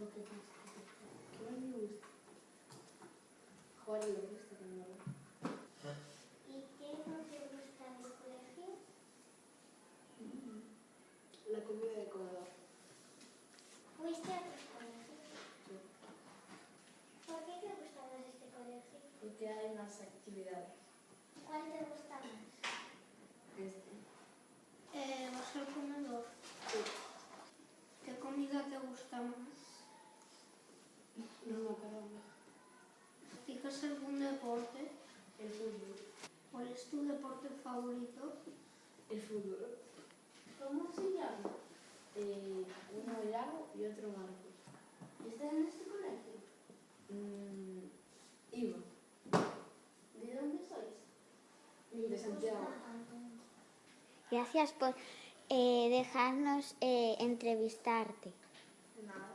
lo que más me gusta. Jugar a lo que está con mi ¿Y qué no te gusta del colegio? La comida de comedor. ¿Fuiste a otros colegios? Sí. ¿Por qué te gusta más este colegio? Porque hay más actividades. ¿Cuál te gusta más? Este. ¿Vas al comedor? Sí. ¿Qué comida te gusta más? No me acuerdo. ¿Practicas algún deporte? El fútbol. ¿Cuál es tu deporte favorito? El fútbol. ¿Cómo se llama? Uno Yago y otro Marcos. ¿Estás en este colegio? Iba. ¿De dónde sois? De Santiago. Gracias por dejarnos entrevistarte. Nada.